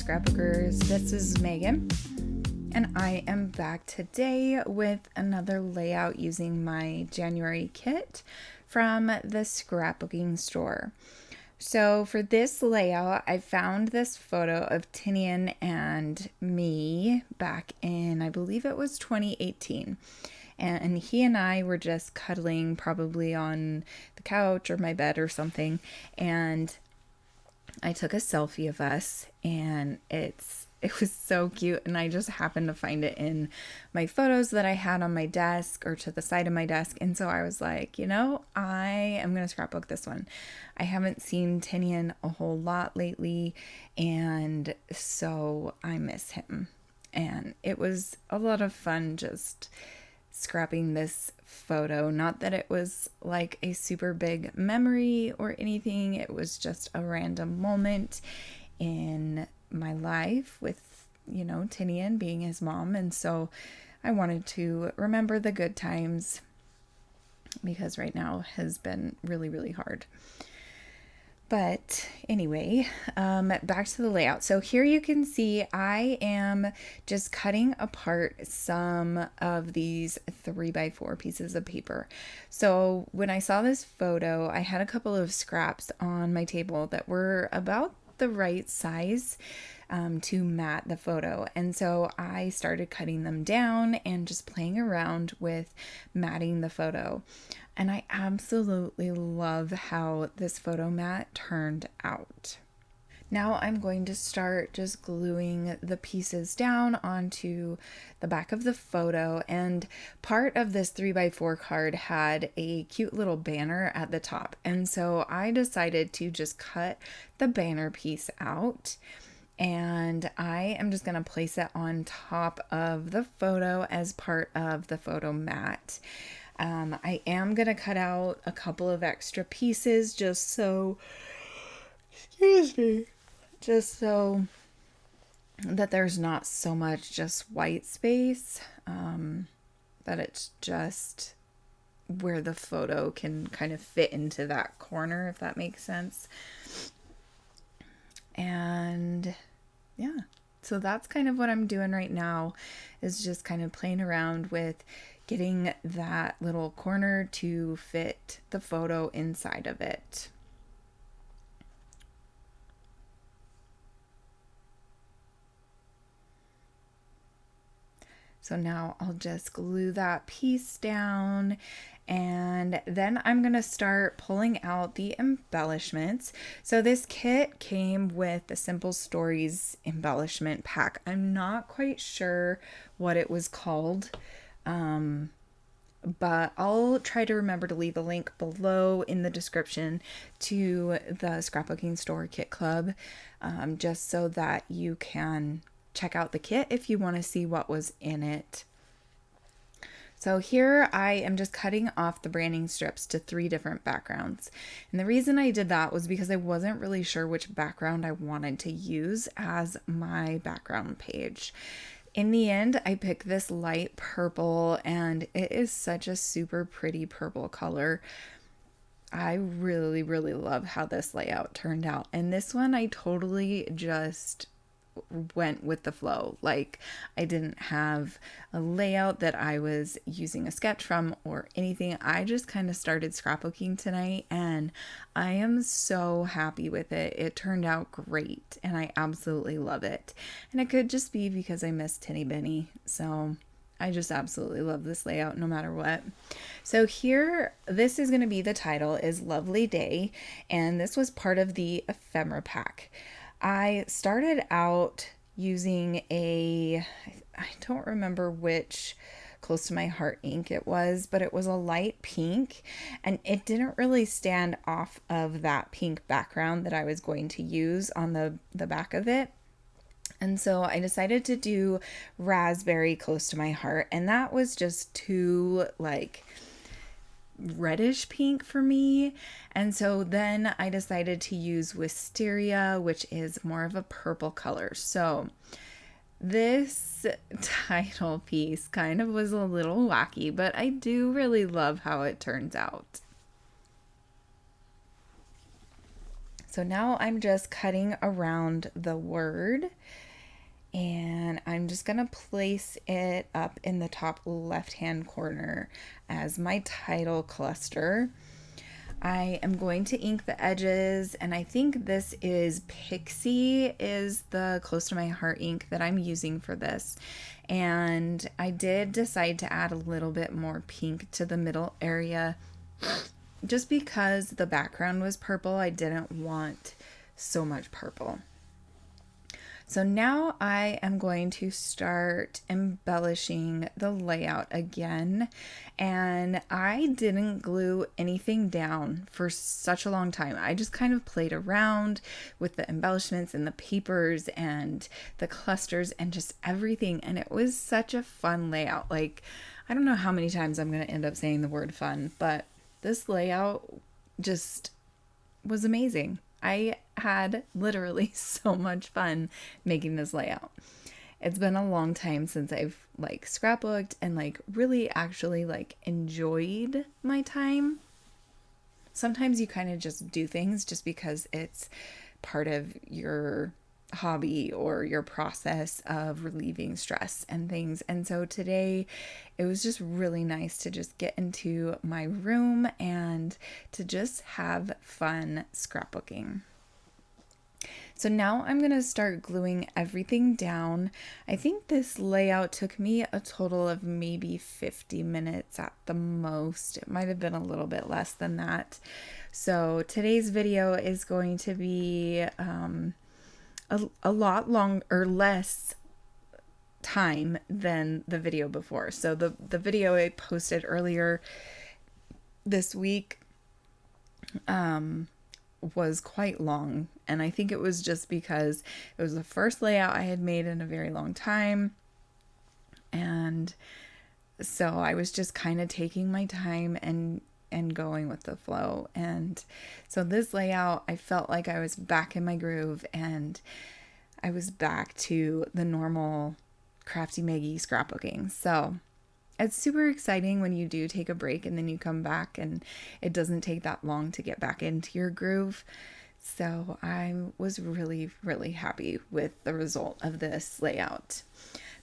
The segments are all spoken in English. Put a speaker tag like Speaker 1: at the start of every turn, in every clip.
Speaker 1: Scrapbookers. This is Megan, and I am back today with another layout using my January kit from the scrapbooking store. So for this layout, I found this photo of Tini and me back in, I believe it was 2018. And he and I were just cuddling probably on the couch or my bed or something. And I took a selfie of us, and it was so cute, and I just happened to find it in my photos that I had on my desk or to the side of my desk. And so I was like, I am going to scrapbook this one. I haven't seen Tinian a whole lot lately, and so I miss him. And it was a lot of fun just scrapping this photo. Not that it was like a super big memory or anything. It was just a random moment in my life with, Tinian being his mom. And so I wanted to remember the good times because right now has been really, really hard. But anyway, back to the layout. So here you can see I am just cutting apart some of these 3x4 pieces of paper. So when I saw this photo, I had a couple of scraps on my table that were about the right size to mat the photo. And so I started cutting them down and just playing around with matting the photo. And I absolutely love how this photo mat turned out. Now I'm going to start just gluing the pieces down onto the back of the photo. And part of this 3x4 card had a cute little banner at the top. And so I decided to just cut the banner piece out. And I am just going to place it on top of the photo as part of the photo mat. I am going to cut out a couple of extra pieces just so that there's not so much just white space, that it's just where the photo can kind of fit into that corner, if that makes sense. And yeah, so that's kind of what I'm doing right now, is just kind of playing around with getting that little corner to fit the photo inside of it. So now I'll just glue that piece down, and then I'm going to start pulling out the embellishments. So this kit came with the Simple Stories embellishment pack. I'm not quite sure what it was called, but I'll try to remember to leave a link below in the description to the Scrapbooking Store Kit Club, just so that you can check out the kit if you want to see what was in it. So here I am just cutting off the branding strips to 3 different backgrounds. And the reason I did that was because I wasn't really sure which background I wanted to use as my background page. In the end, I picked this light purple, and it is such a super pretty purple color. I really, really love how this layout turned out. And this one, I totally just went with the flow. Like, I didn't have a layout that I was using a sketch from or anything. I just kind of started scrapbooking tonight, and I am so happy with it. It turned out great, and I absolutely love it. And it could just be because I miss Tinny Benny. So I just absolutely love this layout no matter what. So here, this is going to be the title, is Lovely Day, and this was part of the ephemera pack. I started out using I don't remember which Close to My Heart ink it was, but it was a light pink, and it didn't really stand off of that pink background that I was going to use on the back of it. And so I decided to do Raspberry Close to My Heart, and that was just too reddish pink for me. And so then I decided to use Wisteria, which is more of a purple color. So this title piece kind of was a little wacky, but I do really love how it turns out. So now I'm just cutting around the word, and I'm just gonna place it up in the top left hand corner as my title cluster. I am going to ink the edges, and I think this is Pixie is the close to my heart ink that I'm using for this. And I did decide to add a little bit more pink to the middle area just because the background was purple. I didn't want so much purple. So now I am going to start embellishing the layout again, and I didn't glue anything down for such a long time. I just kind of played around with the embellishments and the papers and the clusters and just everything, and it was such a fun layout. Like, I don't know how many times I'm going to end up saying the word fun, but this layout just was amazing. I had literally so much fun making this layout. It's been a long time since I've like scrapbooked and like really actually like enjoyed my time. Sometimes you kind of just do things just because it's part of your hobby or your process of relieving stress and things. And so today it was just really nice to just get into my room and to just have fun scrapbooking. So now I'm going to start gluing everything down. I think this layout took me a total of maybe 50 minutes at the most. It might have been a little bit less than that. So today's video is going to be a lot long or less time than the video before. So the video I posted earlier this week was quite long, and I think it was just because it was the first layout I had made in a very long time, and so I was just kind of taking my time and going with the flow. And so this layout, I felt like I was back in my groove and I was back to the normal Crafty Meggy scrapbooking. So it's super exciting when you do take a break and then you come back and it doesn't take that long to get back into your groove. So I was really, really happy with the result of this layout.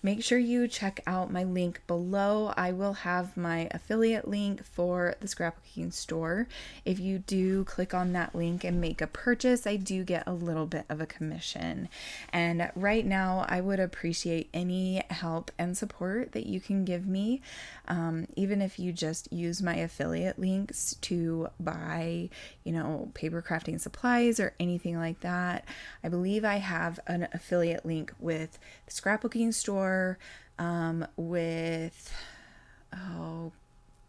Speaker 1: Make sure you check out my link below. I will have my affiliate link for the Scrapbooking store. If you do click on that link and make a purchase, I do get a little bit of a commission. And right now, I would appreciate any help and support that you can give me. Even if you just use my affiliate links to buy, paper crafting supplies or anything like that. I believe I have an affiliate link with the Scrapbooking store,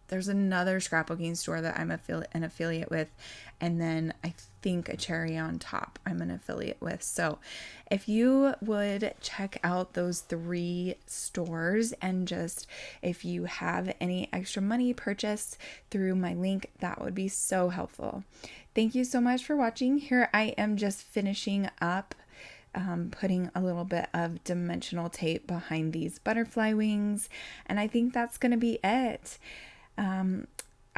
Speaker 1: there's another scrapbooking store that I'm an affiliate with, and then I think a cherry on top I'm an affiliate with. So if you would check out those 3 stores, and just if you have any extra money purchased through my link, that would be so helpful. Thank you so much for watching. Here I am just finishing up putting a little bit of dimensional tape behind these butterfly wings, and I think that's going to be it.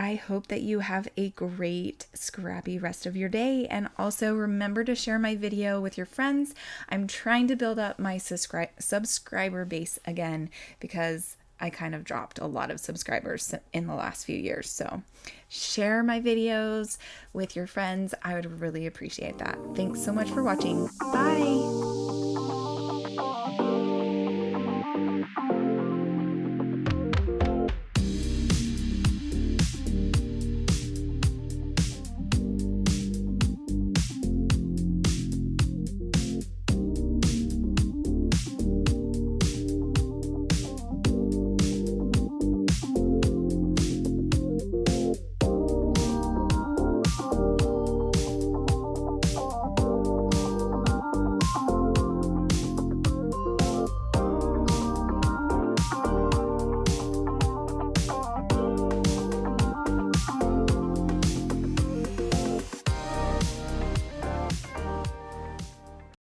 Speaker 1: I hope that you have a great scrappy rest of your day, and also remember to share my video with your friends. I'm trying to build up my subscriber base again because I kind of dropped a lot of subscribers in the last few years. So share my videos with your friends. I would really appreciate that. Thanks so much for watching. Bye.